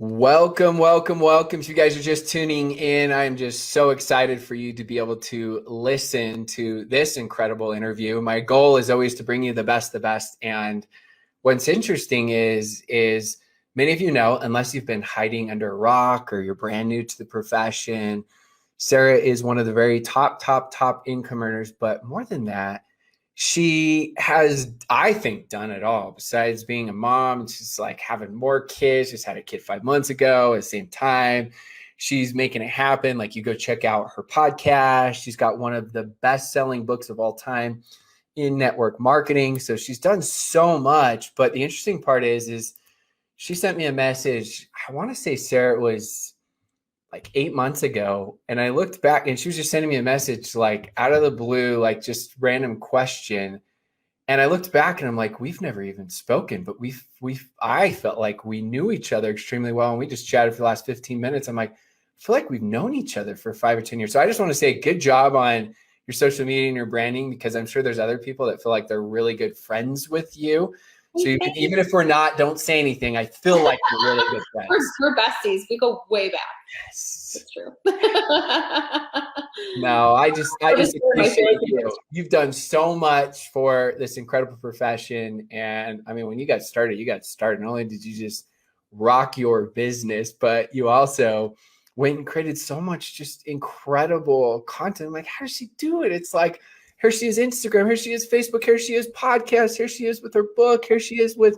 Welcome, welcome, welcome. If you guys are just tuning in, I'm just so excited for you to be able to listen to this incredible interview. My goal is always to bring you the best. And what's interesting is many of you know, unless you've been hiding under a rock or you're brand new to the profession, Sarah is one of the very top income earners. But more than that, she has, I think, done it all. Besides being a mom, she's like having more kids. Just had a kid 5 months ago. At the same time, she's making it happen. Like, you go check out her podcast. She's got one of the best-selling books of all time in network marketing. So she's done so much. But the interesting part is she sent me a message. I want to say, Sarah, it was like 8 months ago. And I looked back and she was just sending me a message, like out of the blue, like just random question. And I looked back and I'm like, we've never even spoken, but I felt like we knew each other extremely well. And we just chatted for the last 15 minutes. I'm like, I feel like we've known each other for 5 or 10 years. So I just want to say good job on your social media and your branding, because I'm sure there's other people that feel like they're really good friends with you. So even if we're not, don't say anything. I feel like we're really good friends. We're besties. We go way back. Yes. It's true. No, I just appreciate you. You've done so much for this incredible profession. And I mean, when you got started. Not only did you just rock your business, but you also went and created so much just incredible content. I'm like, how does she do it? It's like, here she is Instagram, here she is Facebook, here she is podcast, here she is with her book, here she is with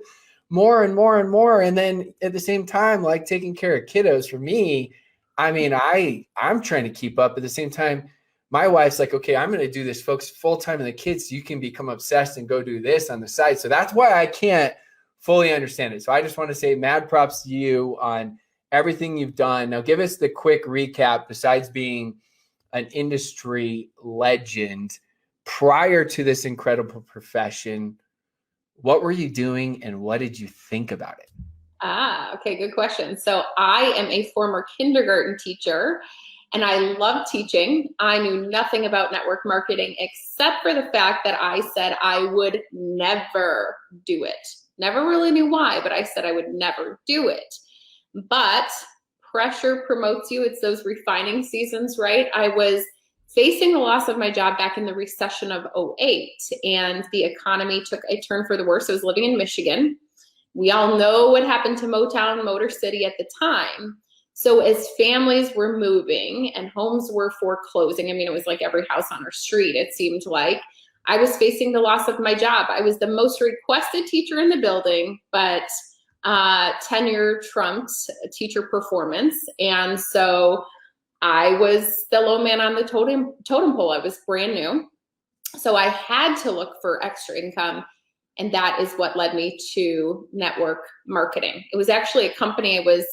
more and more and more. And then at the same time, like taking care of kiddos. For me, I mean, I'm trying to keep up. At the same time, my wife's like, okay, I'm going to do this, folks, full time, and the kids, you can become obsessed and go do this on the side. So that's why I can't fully understand it. So I just want to say mad props to you on everything you've done. Now, give us the quick recap. Besides being an industry legend, prior to this incredible profession, what were you doing and what did you think about it? Okay, good question. So I am a former kindergarten teacher and I love teaching. I knew nothing about network marketing except for the fact that I said I would never do it. Never really knew why, but I said I would never do it. But pressure promotes you. It's those refining seasons, right? I was facing the loss of my job back in the recession of '08, and the economy took a turn for the worse. I was living in Michigan. We all know what happened to Motown, Motor City at the time. So as families were moving and homes were foreclosing, I mean, it was like every house on our street, it seemed like, I was facing the loss of my job. I was the most requested teacher in the building, but tenure trumped teacher performance. And so I was the low man on the totem pole. I was brand new. So I had to look for extra income. And that is what led me to network marketing. It was actually a company I was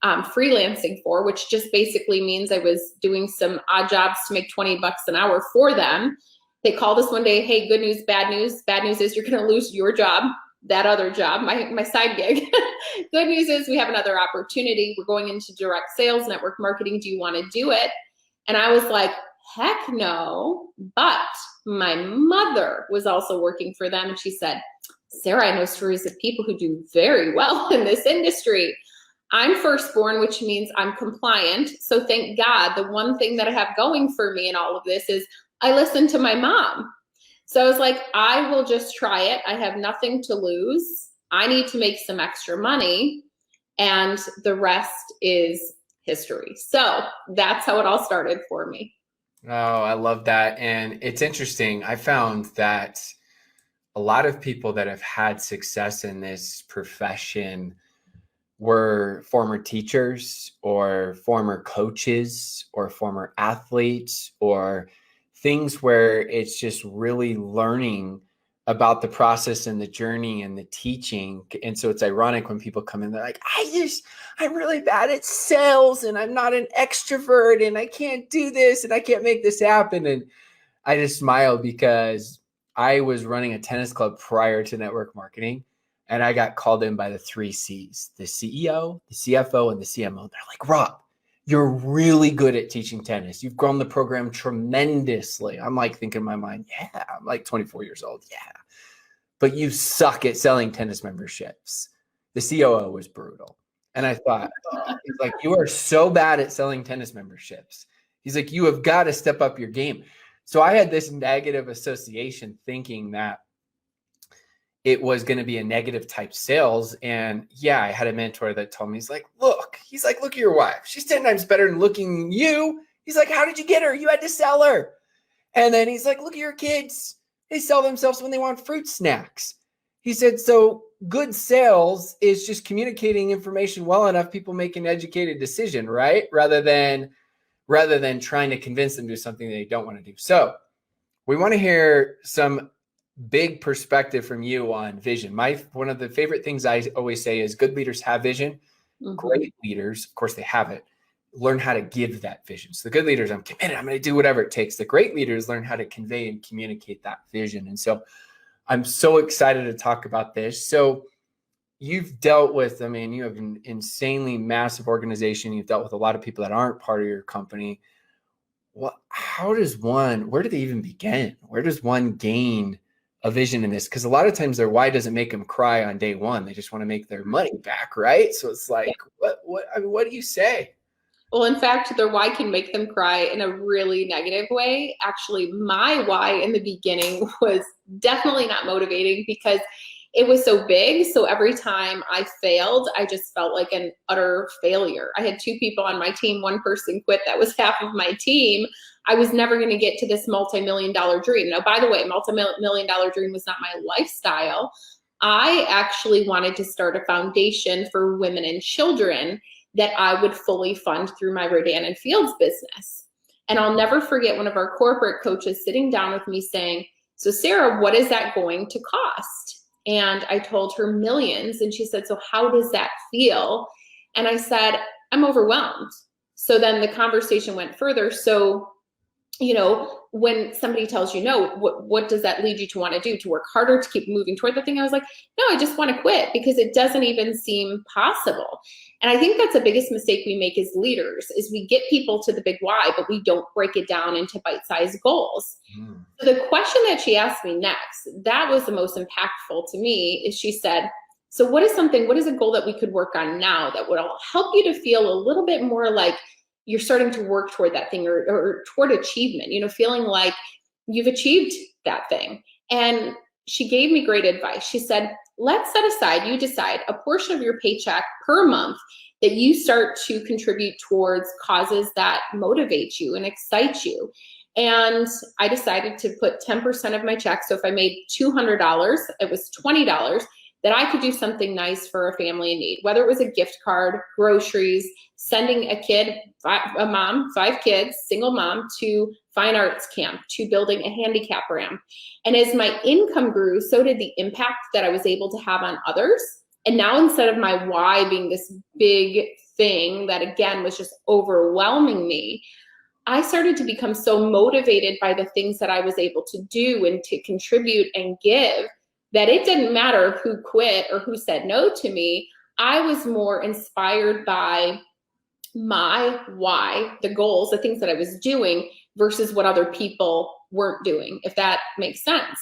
freelancing for, which just basically means I was doing some odd jobs to make $20 an hour for them. They called us one day, hey, good news, bad news. Bad news is you're going to lose your job, that other job, my side gig. Good news is we have another opportunity. We're going into direct sales, network marketing. Do you want to do it? And I was like, heck no. But my mother was also working for them. And she said, Sarah, I know stories of people who do very well in this industry. I'm firstborn, which means I'm compliant. So thank God, the one thing that I have going for me in all of this is I listen to my mom. So I was like, I will just try it. I have nothing to lose. I need to make some extra money. And the rest is history. So that's how it all started for me. Oh, I love that. And it's interesting. I found that a lot of people that have had success in this profession were former teachers or former coaches or former athletes, or things where it's just really learning about the process and the journey and the teaching. And so it's ironic when people come in, they're like, I'm really bad at sales and I'm not an extrovert and I can't do this and I can't make this happen. And I just smile because I was running a tennis club prior to network marketing, and I got called in by the 3 C's, the CEO, the CFO, and the CMO. They're like, Rob, you're really good at teaching tennis. You've grown the program tremendously. I'm like thinking in my mind, yeah, I'm like 24 years old. Yeah. But you suck at selling tennis memberships. The COO was brutal. And I thought, oh, he's like, you are so bad at selling tennis memberships. He's like, you have got to step up your game. So I had this negative association thinking that it was going to be a negative type sales. And yeah, I had a mentor that told me, look at your wife. She's 10 times better than looking than you. He's like, how did you get her? You had to sell her. And then he's like, look at your kids. They sell themselves when they want fruit snacks. He said, so good sales is just communicating information well enough, people make an educated decision, right? Rather than trying to convince them to do something they don't want to do. So we want to hear some big perspective from you on vision. One of the favorite things I always say is good leaders have vision. Mm-hmm. Great leaders, of course, they have it. Learn how to give that vision. So the good leaders, I'm committed, I'm going to do whatever it takes. The great leaders learn how to convey and communicate that vision. And so I'm so excited to talk about this. So you've dealt with, you have an insanely massive organization. You've dealt with a lot of people that aren't part of your company. Where do they even begin? Where does one gain a vision in this? Because a lot of times their why doesn't make them cry on day one. They just want to make their money back, right? So it's like, what do you say? Well, in fact, their why can make them cry in a really negative way. Actually, my why in the beginning was definitely not motivating because it was so big. So every time I failed, I just felt like an utter failure. I had 2 people on my team. One person quit. That was half of my team. I was never going to get to this multi-million-dollar dream. Now, by the way, multi-million-dollar dream was not my lifestyle. I actually wanted to start a foundation for women and children that I would fully fund through my Rodan and Fields business. And I'll never forget one of our corporate coaches sitting down with me saying, so Sarah, what is that going to cost? And I told her millions. And she said, so how does that feel? And I said, I'm overwhelmed. So then the conversation went further. So, when somebody tells you no, what does that lead you to want to do? To work harder, to keep moving toward the thing? I was like, no, I just want to quit because it doesn't even seem possible. And I think that's the biggest mistake we make as leaders is we get people to the big why, but we don't break it down into bite-sized goals. So the question that she asked me next, that was the most impactful to me, is she said, so what is a goal that we could work on now that would help you to feel a little bit more like you're starting to work toward that thing or toward achievement, feeling like you've achieved that thing. And she gave me great advice. She said, let's set aside, you decide a portion of your paycheck per month that you start to contribute towards causes that motivate you and excite you. And I decided to put 10% of my check. So if I made $200, it was $20 that I could do something nice for a family in need, whether it was a gift card, groceries, sending a mom, 5 kids, single mom, to fine arts camp, to building a handicap ramp. And as my income grew, so did the impact that I was able to have on others. And now instead of my why being this big thing that again was just overwhelming me, I started to become so motivated by the things that I was able to do and to contribute and give that it didn't matter who quit or who said no to me. I was more inspired by my why, the goals, the things that I was doing versus what other people weren't doing, if that makes sense.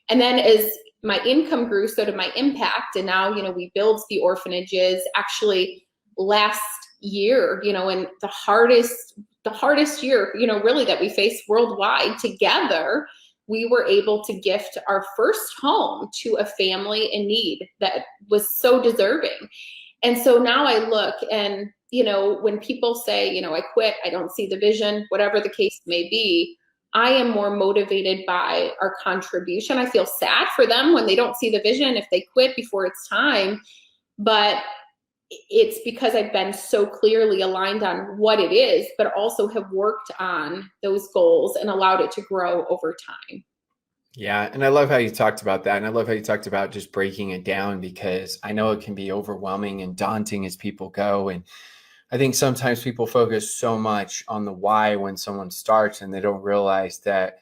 And then as my income grew, so did my impact. And now, we build the orphanages. Actually, last year, and the hardest year, really that we faced worldwide together, we were able to gift our first home to a family in need that was so deserving. And so now I look and, when people say, I quit, I don't see the vision, whatever the case may be, I am more motivated by our contribution. I feel sad for them when they don't see the vision, if they quit before it's time, but it's because I've been so clearly aligned on what it is, but also have worked on those goals and allowed it to grow over time. Yeah. And I love how you talked about that. And I love how you talked about just breaking it down, because I know it can be overwhelming and daunting as people go. And I think sometimes people focus so much on the why when someone starts and they don't realize that,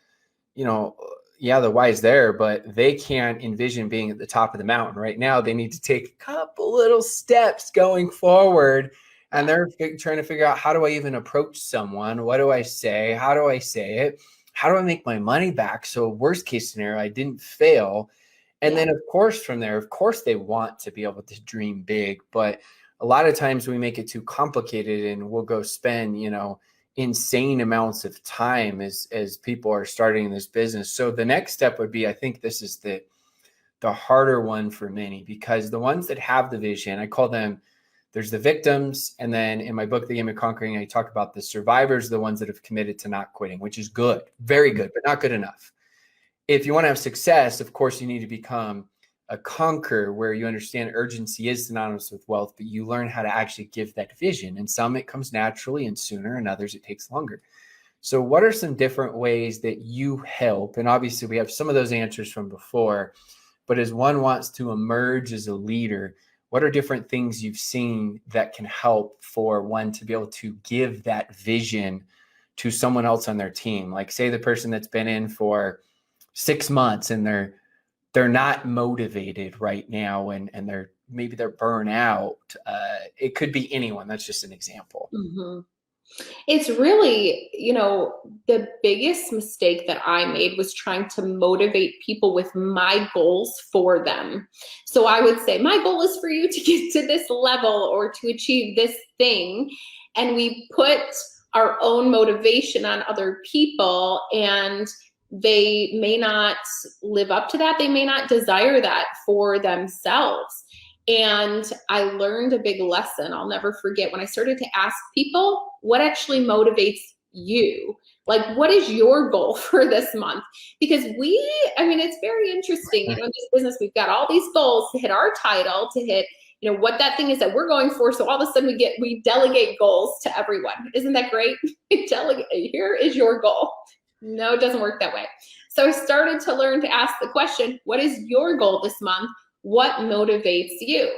the why is there, but they can't envision being at the top of the mountain right now. They need to take a couple little steps going forward. And they're trying to figure out, how do I even approach someone? What do I say? How do I say it? How do I make my money back? So worst case scenario, I didn't fail. And then of course, from there, of course, they want to be able to dream big. But a lot of times we make it too complicated and we'll go spend, insane amounts of time as people are starting this business. So the next step would be, I think this is the harder one for many, because the ones that have the vision, I call them, there's the victims. And then in my book, The Game of Conquering, I talk about the survivors, the ones that have committed to not quitting, which is good, very good, but not good enough. If you want to have success, of course, you need to become a conqueror, where you understand urgency is synonymous with wealth, but you learn how to actually give that vision. And some it comes naturally and sooner, and others it takes longer. So what are some different ways that you help? And obviously we have some of those answers from before, but as one wants to emerge as a leader, what are different things you've seen that can help for one to be able to give that vision to someone else on their team? Like, say the person that's been in for 6 months and they're not motivated right now, and maybe they're burnt out. It could be anyone. That's just an example. Mm-hmm. It's really, the biggest mistake that I made was trying to motivate people with my goals for them. So I would say, my goal is for you to get to this level or to achieve this thing. And we put our own motivation on other people, and they may not live up to that. They may not desire that for themselves. And I learned a big lesson I'll never forget when I started to ask people, what actually motivates you? Like, what is your goal for this month? Because it's very interesting. In this business, we've got all these goals to hit our title, to hit, what that thing is that we're going for. So all of a sudden we delegate goals to everyone. Isn't that great? Delegate, here is your goal. No, it doesn't work that way. So I started to learn to ask the question, what is your goal this month? What motivates you?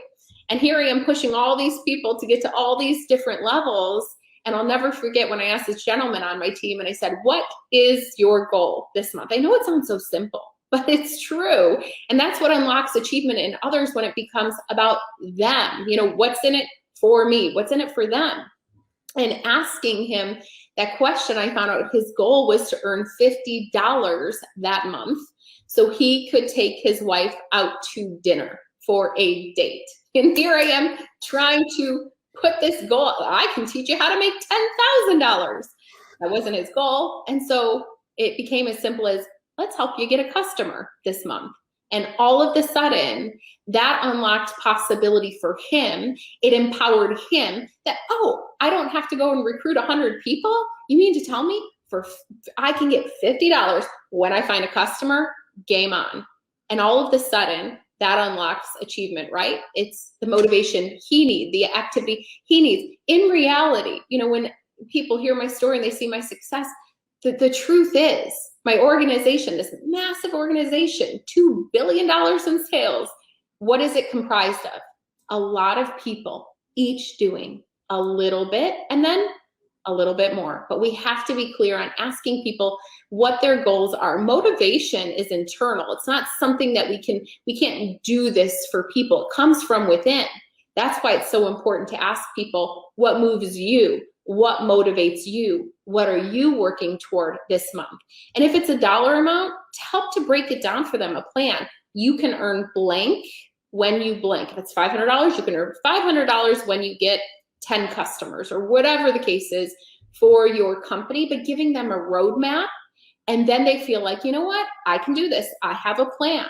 And here I am pushing all these people to get to all these different levels. And I'll never forget when I asked this gentleman on my team and I said, what is your goal this month? I know it sounds so simple, but it's true. And that's what unlocks achievement in others when it becomes about them. What's in it for me? What's in it for them? And asking him that question, I found out his goal was to earn $50 that month so he could take his wife out to dinner for a date. And here I am trying to put this goal. I can teach you how to make $10,000. That wasn't his goal. And so it became as simple as, let's help you get a customer this month. And all of a sudden, that unlocked possibility for him. It empowered him that, I don't have to go and recruit 100 people. You mean to tell me I can get $50 when I find a customer? Game on. And all of a sudden, that unlocks achievement, right? It's the motivation he needs, the activity he needs. In reality, when people hear my story and they see my success, the truth is, my organization, this massive organization, $2 billion in sales, what is it comprised of? A lot of people, each doing a little bit and then a little bit more. But we have to be clear on asking people what their goals are. Motivation is internal. It's not something that we can't do this for people. It comes from within. That's why it's so important to ask people, what moves you? What motivates you? What are you working toward this month? And if it's a dollar amount, help to break it down for them, a plan. You can earn blank when you blank. If it's $500, you can earn $500 when you get 10 customers or whatever the case is for your company, but giving them a roadmap. And then they feel like, you know what? I can do this. I have a plan.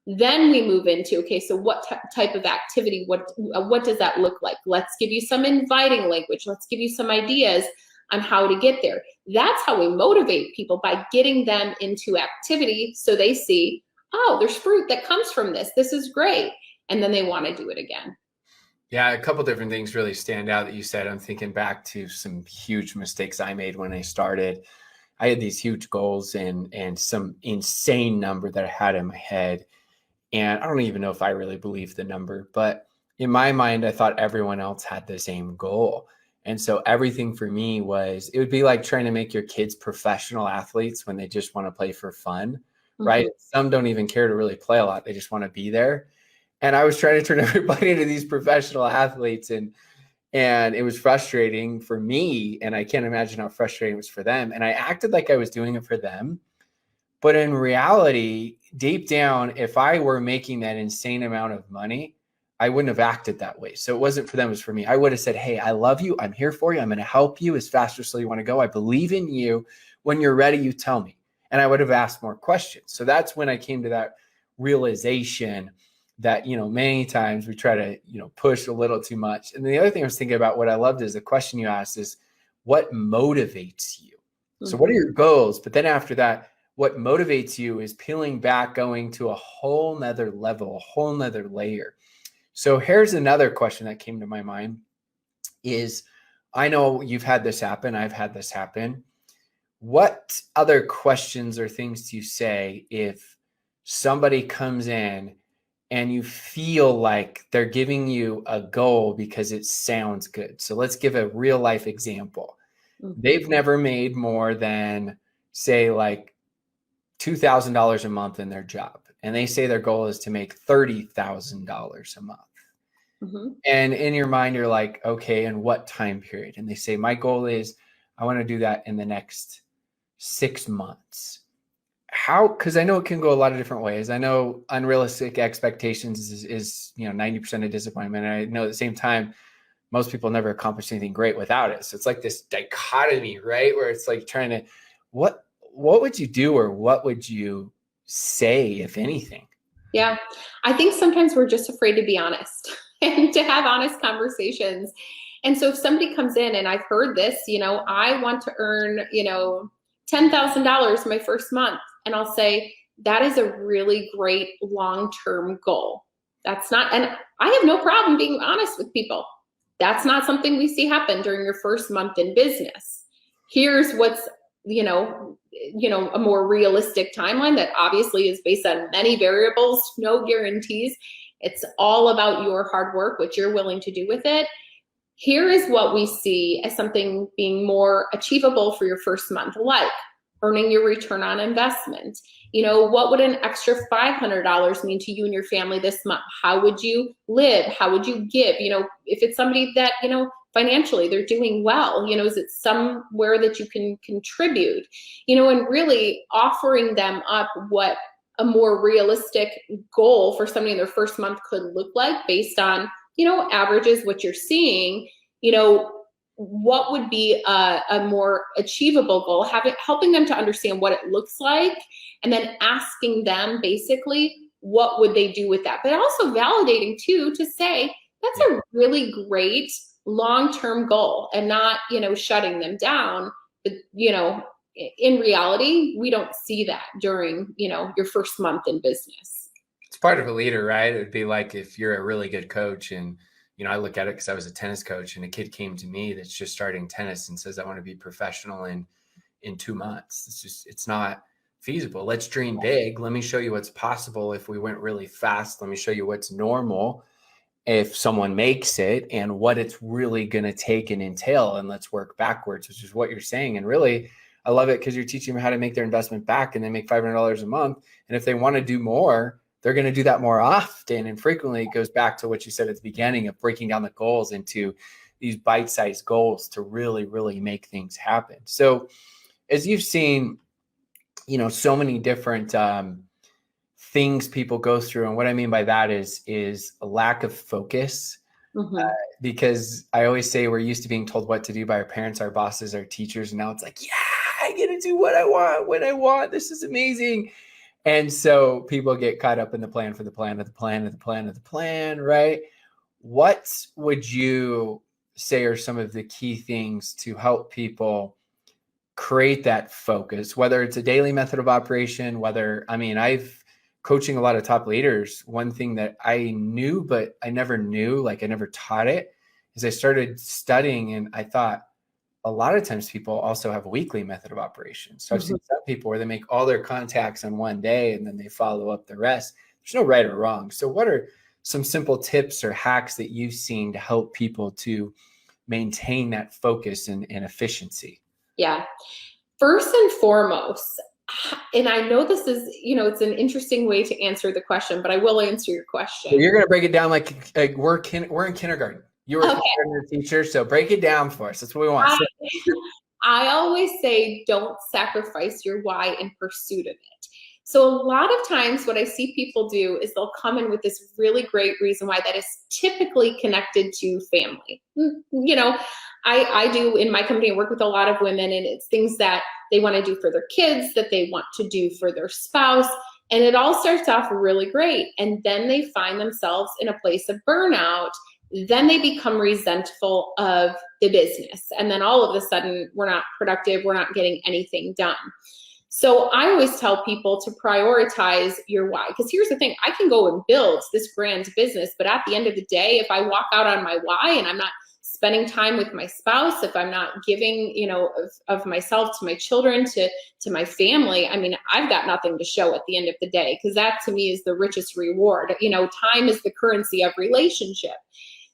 Then we move into, okay, so what type of activity, what does that look like? Let's give you some inviting language. Let's give you some ideas on how to get there. That's how we motivate people, by getting them into activity so they see, there's fruit that comes from this. This is great. And then they want to do it again. Yeah, a couple different things really stand out that you said. I'm thinking back to some huge mistakes I made when I started. I had these huge goals and some insane number that I had in my head. And I don't even know if I really believed the number, but in my mind, I thought everyone else had the same goal. And so everything for me it would be like trying to make your kids professional athletes when they just want to play for fun, right? Some don't even care to really play a lot. They just want to be there. And I was trying to turn everybody into these professional athletes, and it was frustrating for me. And I can't imagine how frustrating it was for them. And I acted like I was doing it for them. But in reality, deep down, if I were making that insane amount of money, I wouldn't have acted that way. So it wasn't for them, it was for me. I would have said, hey, I love you. I'm here for you. I'm going to help you as fast or slow you want to go. I believe in you. When you're ready, you tell me. And I would have asked more questions. So that's when I came to that realization that, many times we try to, push a little too much. And the other thing I was thinking about, what I loved is the question you asked is, what motivates you? So what are your goals? But then after that, what motivates you is peeling back, going to a whole nother level, a whole nother layer. So here's another question that came to my mind is, I know you've had this happen. I've had this happen. What other questions or things do you say if somebody comes in and you feel like they're giving you a goal because it sounds good? So let's give a real life example. They've never made more than, say, like $2,000 a month in their job. And they say their goal is to make $30,000 a month. And in your mind, you're like, okay, in what time period? And they say, my goal is I want to do that in the next 6 months. How? Because I know it can go a lot of different ways. I know unrealistic expectations is 90% of disappointment. And I know at the same time, most people never accomplish anything great without it. So it's like this dichotomy, right? Where it's like trying to, what would you do, or what would you say, if anything? Yeah, I think sometimes we're just afraid to be honest and to have honest conversations. And so if somebody comes in, and I've heard this, I want to earn, $10,000 my first month. And I'll say, that is a really great long-term goal. That's not, and I have no problem being honest with people. That's not something we see happen during your first month in business. Here's what's, a more realistic timeline that obviously is based on many variables, no guarantees. It's all about your hard work, what you're willing to do with it. Here is what we see as something being more achievable for your first month, like earning your return on investment. What would an extra $500 mean to you and your family this month? How would you live? How would you give? If it's somebody that, financially they're doing well, is it somewhere that you can contribute, and really offering them up what a more realistic goal for somebody in their first month could look like based on, averages, what you're seeing, what would be a more achievable goal, helping them to understand what it looks like, and then asking them basically what would they do with that, but also validating too, to say that's a really great long-term goal, and not, shutting them down. But, in reality, we don't see that during, your first month in business. It's part of a leader, right? It would be like if you're a really good coach, and I look at it because I was a tennis coach, and a kid came to me that's just starting tennis and says, I want to be professional in 2 months. It's not feasible. Let's dream big. Let me show you what's possible if we went really fast. Let me show you what's normal if someone makes it, and what it's really going to take and entail. And let's work backwards, which is what you're saying. And really, I love it because you're teaching them how to make their investment back, and they make $500 a month. And if they want to do more, they're going to do that more often. And frequently it goes back to what you said at the beginning of breaking down the goals into these bite-sized goals to really, really make things happen. So as you've seen, so many different things people go through. And what I mean by that is a lack of focus. Because I always say we're used to being told what to do by our parents, our bosses, our teachers. And now it's like, yeah, I get to do what I want when I want. This is amazing. And so people get caught up in the plan for the plan of the plan of the plan of the plan, right? What would you say are some of the key things to help people create that focus, whether it's a daily method of operation, I've coaching a lot of top leaders. One thing that I knew, but I never knew, like I never taught it, is I started studying, and I thought a lot of times people also have a weekly method of operation. So I've seen some people where they make all their contacts on one day and then they follow up the rest. There's no right or wrong. So what are some simple tips or hacks that you've seen to help people to maintain that focus and efficiency? Yeah. First and foremost, and I know this is, it's an interesting way to answer the question, but I will answer your question. Well, you're going to break it down like we're in kindergarten. You were a kindergarten teacher, so break it down for us. That's what we want. I always say, don't sacrifice your why in pursuit of it. So a lot of times what I see people do is they'll come in with this really great reason why that is typically connected to family. You know, I do in my company, I work with a lot of women, and it's things that they want to do for their kids, that they want to do for their spouse. And it all starts off really great. And then they find themselves in a place of burnout. Then they become resentful of the business. And then all of a sudden, we're not productive. We're not getting anything done. So I always tell people to prioritize your why. Because here's the thing, I can go and build this grand business, but at the end of the day, if I walk out on my why and I'm not spending time with my spouse, if I'm not giving, you know, of myself to my children, to my family, I mean, I've got nothing to show at the end of the day, because that to me is the richest reward. You know, time is the currency of relationship.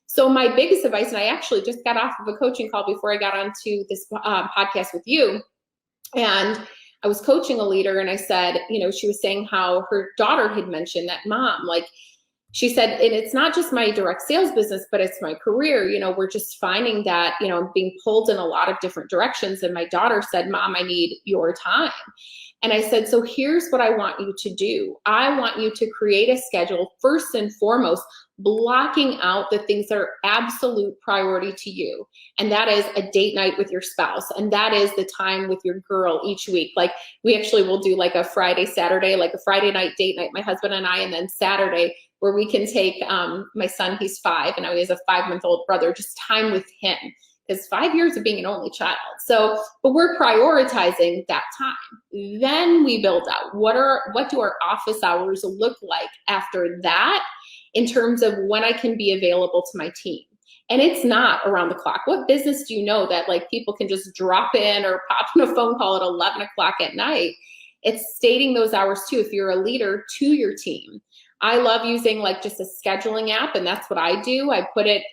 So my biggest advice, and I actually just got off of a coaching call before I got onto this podcast with you, and I was coaching a leader, and I said, you know, she was saying how her daughter had mentioned that, Mom, like, she said, and it's not just my direct sales business, but it's my career. You know, we're just finding that, you know, I'm being pulled in a lot of different directions. And my daughter said, Mom, I need your time. And I said, so here's what I want you to do. I want you to create a schedule, first and foremost, blocking out the things that are absolute priority to you. And that is a date night with your spouse. And that is the time with your girl each week. Like, we actually will do like a Friday, Saturday, like a Friday night date night, my husband and I, and then Saturday, where we can take my son, he's 5, and now he has a 5-month-old brother, just time with him. Because 5 years of being an only child. So, but we're prioritizing that time. Then we build out what do our office hours look like after that, in terms of when I can be available to my team. And it's not around the clock. What business do you know that like people can just drop in or pop in a phone call at 11 o'clock at night? It's stating those hours too, if you're a leader, to your team. I love using like just a scheduling app, and that's what I do. I put it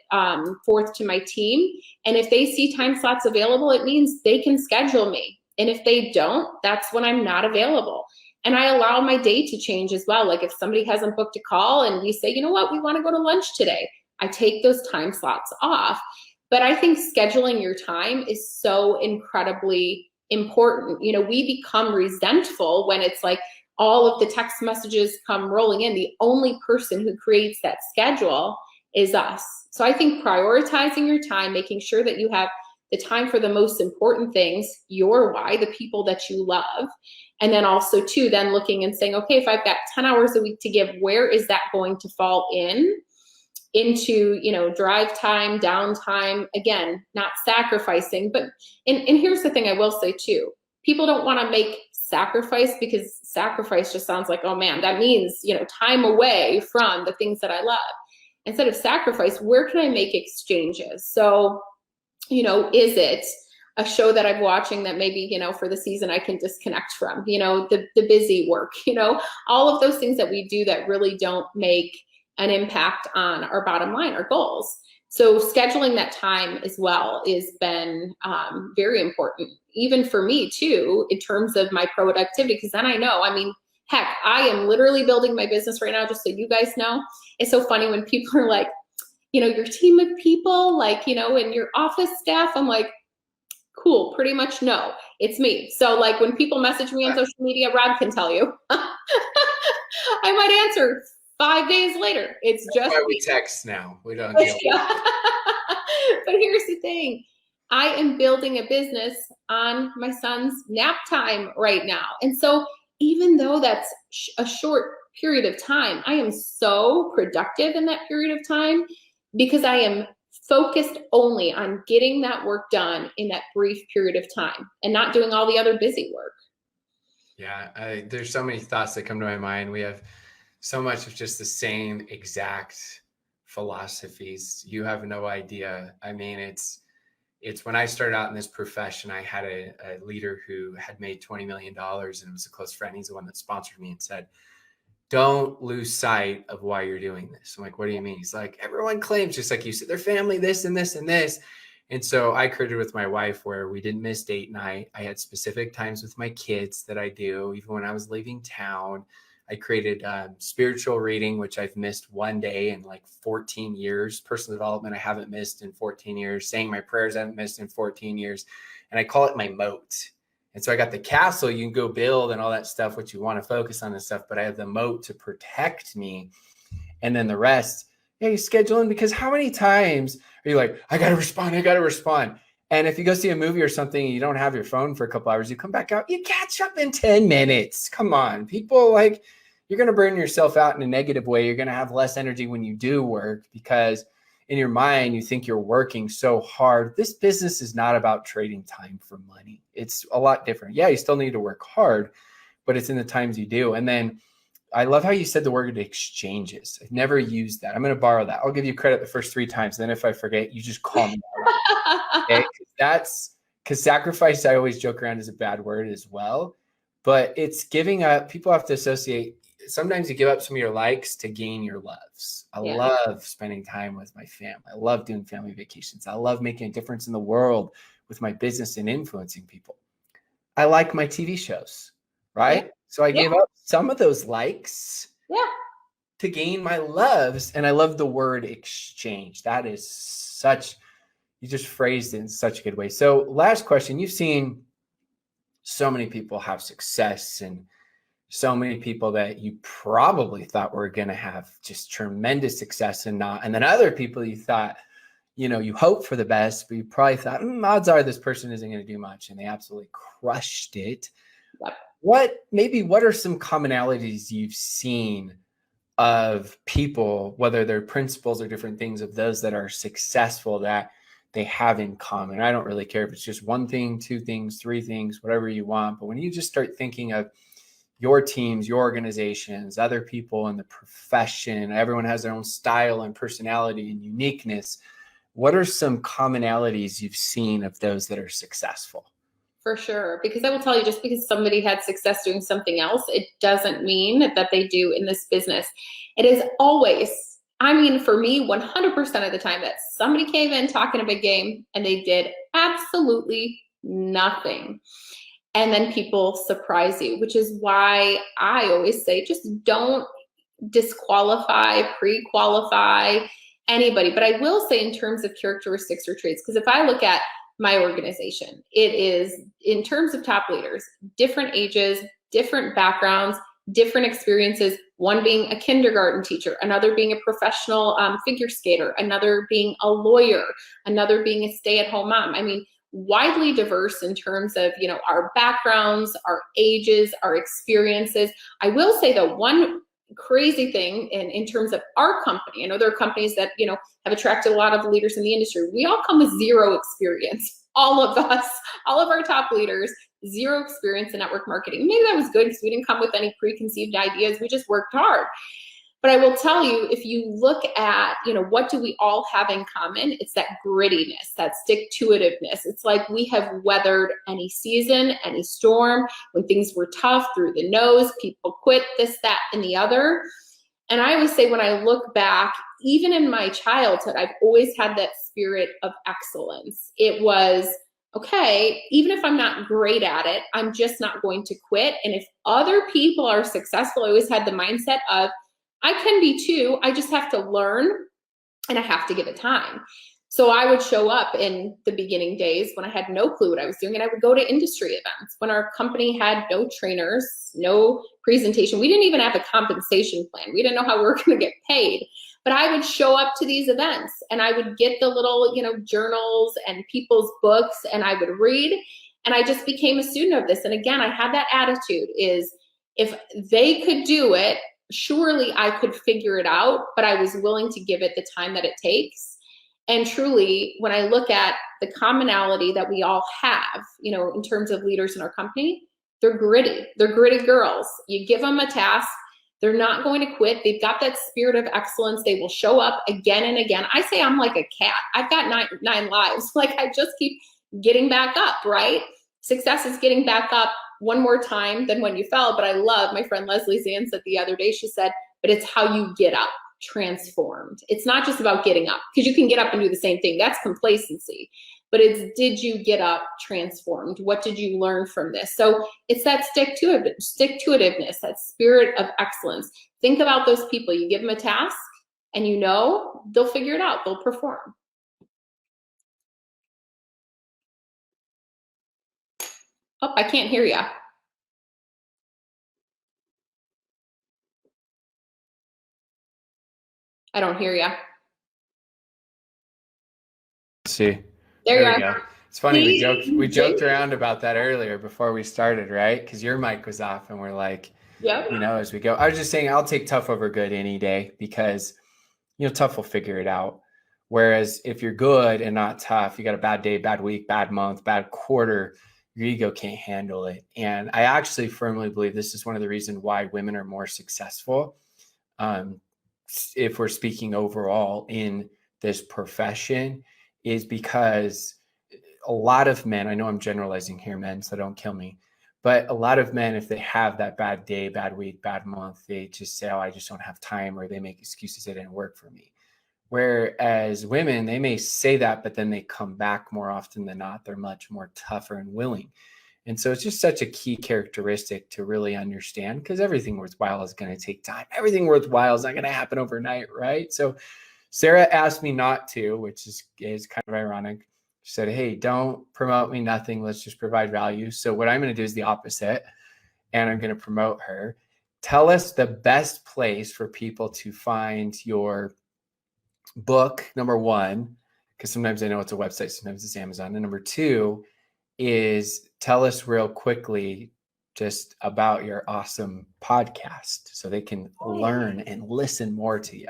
forth to my team. And if they see time slots available, it means they can schedule me. And if they don't, that's when I'm not available. And I allow my day to change as well. Like if somebody hasn't booked a call and we say, you know what, we want to go to lunch today, I take those time slots off. But I think scheduling your time is so incredibly important. You know, we become resentful when it's like, all of the text messages come rolling in. The only person who creates that schedule is us. So I think prioritizing your time, making sure that you have the time for the most important things, your why, the people that you love. And then also too, then looking and saying, okay, if I've got 10 hours a week to give, where is that going to fall into, you know, drive time, downtime? Again, not sacrificing, but, and here's the thing I will say too, people don't want to make sacrifice, because sacrifice just sounds like, oh man, that means, you know, time away from the things that I love. Instead of sacrifice, where can I make exchanges? So, you know, is it a show that I'm watching that maybe, you know, for the season I can disconnect from, you know, the busy work, you know, all of those things that we do that really don't make an impact on our bottom line, our goals. So scheduling that time as well has been very important, even for me too, in terms of my productivity, because then I know, I mean, heck, I am literally building my business right now, just so you guys know. It's so funny when people are like, you know, your team of people, like, you know, and your office staff, I'm like, cool, pretty much no, it's me. So like when people message me on social media, Rob can tell you, I might answer 5 days later. It's just why we text now. We don't deal yeah. But here's the thing. I am building a business on my son's nap time right now. And so even though that's a short period of time, I am so productive in that period of time, because I am focused only on getting that work done in that brief period of time and not doing all the other busy work. Yeah, there's so many thoughts that come to my mind. We have so much of just the same exact philosophies. You have no idea. I mean, it's when I started out in this profession, I had a leader who had made $20 million and was a close friend. He's the one that sponsored me and said, don't lose sight of why you're doing this. I'm like, what do you mean? He's like, everyone claims, just like you said, their family, this and this and this. And so I created with my wife where we didn't miss date night. I had specific times with my kids that I do, even when I was leaving town. I created spiritual reading, which I've missed one day in like 14 years. Personal development, I haven't missed in 14 years. Saying my prayers, I haven't missed in 14 years. And I call it my moat. And so I got the castle you can go build and all that stuff, what you want to focus on and stuff, but I have the moat to protect me. And then the rest, yeah, you schedule in, because how many times are you like, I got to respond. And if you go see a movie or something, and you don't have your phone for a couple hours, you come back out, you catch up in 10 minutes. Come on, people, like, you're going to burn yourself out in a negative way. You're going to have less energy when you do work, because in your mind, you think you're working so hard. This business is not about trading time for money. It's a lot different. Yeah, you still need to work hard, but it's in the times you do. And then I love how you said the word exchanges. I've never used that. I'm going to borrow that. I'll give you credit the first 3 times. Then if I forget, you just call me out. Okay? Because sacrifice, I always joke around, is a bad word as well. But it's giving up. People have to associate. Sometimes you give up some of your likes to gain your loves. I love spending time with my family. I love doing family vacations. I love making a difference in the world with my business and influencing people. I like my TV shows, right? So I gave up some of those likes to gain my loves. And I love the word exchange. That is such, you just phrased it in such a good way. So last question, you've seen so many people have success, and so many people that you probably thought were going to have just tremendous success and not. And then other people you thought, you know, you hope for the best, but you probably thought, odds are this person isn't going to do much. And they absolutely crushed it. Yep. What are some commonalities you've seen of people, whether they're principles or different things, of those that are successful that they have in common? I don't really care if it's just one thing, 2 things, 3 things, whatever you want. But when you just start thinking of your teams, your organizations, other people in the profession, everyone has their own style and personality and uniqueness. What are some commonalities you've seen of those that are successful? For sure. Because I will tell you, just because somebody had success doing something else, it doesn't mean that they do in this business. It is always, I mean, for me, 100% of the time that somebody came in talking a big game and they did absolutely nothing. And then people surprise you, which is why I always say, just don't disqualify, pre-qualify anybody. But I will say, in terms of characteristics or traits, because if I look at my organization, it is, in terms of top leaders, different ages, different backgrounds, different experiences, one being a kindergarten teacher, another being a professional figure skater, another being a lawyer, another being a stay-at-home mom. I mean, widely diverse in terms of, you know, our backgrounds, our ages, our experiences. I will say though, one crazy thing in terms of our company, I know there are companies that, you know, have attracted a lot of leaders in the industry. We all come with 0 experience. All of us, all of our top leaders, 0 experience in network marketing. Maybe that was good because we didn't come with any preconceived ideas. We just worked hard. But I will tell you, if you look at, you know, what do we all have in common? It's that grittiness, that stick-to-itiveness. It's like we have weathered any season, any storm, when things were tough, through the nose, people quit, this, that, and the other. And I always say, when I look back, even in my childhood, I've always had that spirit of excellence. It was, okay, even if I'm not great at it, I'm just not going to quit. And if other people are successful, I always had the mindset of, I can be too, I just have to learn and I have to give it time. So I would show up in the beginning days when I had no clue what I was doing, and I would go to industry events when our company had no trainers, no presentation. We didn't even have a compensation plan. We didn't know how we were going to get paid. But I would show up to these events and I would get the little, you know, journals and people's books, and I would read, and I just became a student of this. And again, I had that attitude, is if they could do it, surely I could figure it out, but I was willing to give it the time that it takes. And truly, when I look at the commonality that we all have, you know, in terms of leaders in our company, they're gritty. They're gritty girls. You give them a task, they're not going to quit. They've got that spirit of excellence. They will show up again and again. I say I'm like a cat. I've got nine lives. Like, I just keep getting back up, right? Success is getting back up one more time than when you fell. But I love, my friend Leslie Zan said the other day, she said, but it's how you get up transformed. It's not just about getting up, because you can get up and do the same thing. That's complacency. But it's, did you get up transformed? What did you learn from this? So it's that stick-to-itiveness, that spirit of excellence. Think about those people. You give them a task and you know they'll figure it out. They'll perform. Oh, I can't hear you. I don't hear you. See, There you we are. go. It's funny, we See? joked around about that earlier before we started, right? Because your mic was off, and we're like, Yep. as we go. I was just saying, I'll take tough over good any day, because tough will figure it out. Whereas if you're good and not tough, you got a bad day, bad week, bad month, bad quarter, your ego can't handle it. And I actually firmly believe this is one of the reasons why women are more successful. If we're speaking overall in this profession, is because a lot of men, I know I'm generalizing here, men, so don't kill me, but a lot of men, if they have that bad day, bad week, bad month, they just say, oh, I just don't have time, or they make excuses, it didn't work for me. Whereas women, they may say that, but then they come back more often than not. They're much more tougher and willing. And so it's just such a key characteristic to really understand, because everything worthwhile is going to take time. Everything worthwhile is not going to happen overnight, right? So Sarah asked me not to, which is kind of ironic. She said, hey, don't promote me, nothing. Let's just provide value. So what I'm going to do is the opposite, and I'm going to promote her. Tell us the best place for people to find your book, number one, because sometimes I know it's a website, sometimes it's Amazon. And number two is, tell us real quickly just about your awesome podcast so they can learn and listen more to you.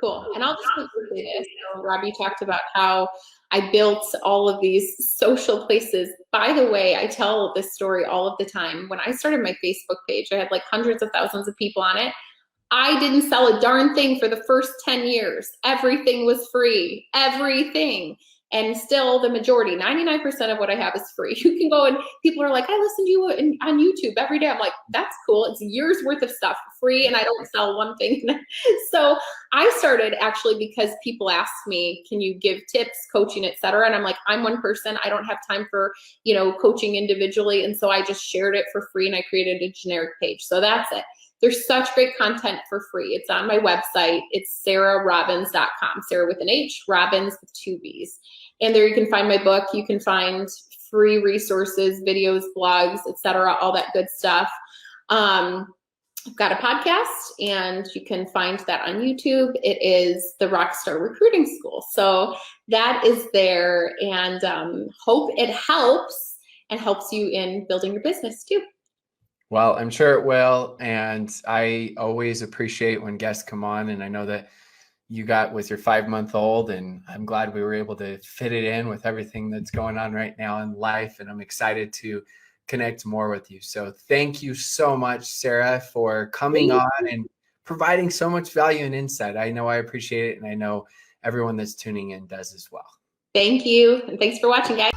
Cool. And I'll just quickly say this. So Robbie talked about how I built all of these social places. By the way, I tell this story all of the time. When I started my Facebook page, I had like hundreds of thousands of people on it. I didn't sell a darn thing for the first 10 years. Everything was free, everything. And still the majority, 99% of what I have is free. You can go and people are like, I listen to you on YouTube every day. I'm like, that's cool. It's years worth of stuff free, and I don't sell one thing. So I started actually because people asked me, can you give tips, coaching, etc. And I'm like, I'm one person. I don't have time for, coaching individually. And so I just shared it for free, and I created a generic page. So that's it. There's such great content for free. It's on my website. It's sarahrobbins.com. Sarah with an H, Robbins with 2 B's. And there you can find my book. You can find free resources, videos, blogs, etc., all that good stuff. I've got a podcast, and you can find that on YouTube. It is the Rockstar Recruiting School. So that is there, and hope it helps and helps you in building your business too. Well, I'm sure it will. And I always appreciate when guests come on. And I know that you got with your 5-month-old, and I'm glad we were able to fit it in with everything that's going on right now in life. And I'm excited to connect more with you. So thank you so much, Sarah, for coming on and providing so much value and insight. I know I appreciate it. And I know everyone that's tuning in does as well. Thank you. And thanks for watching, guys.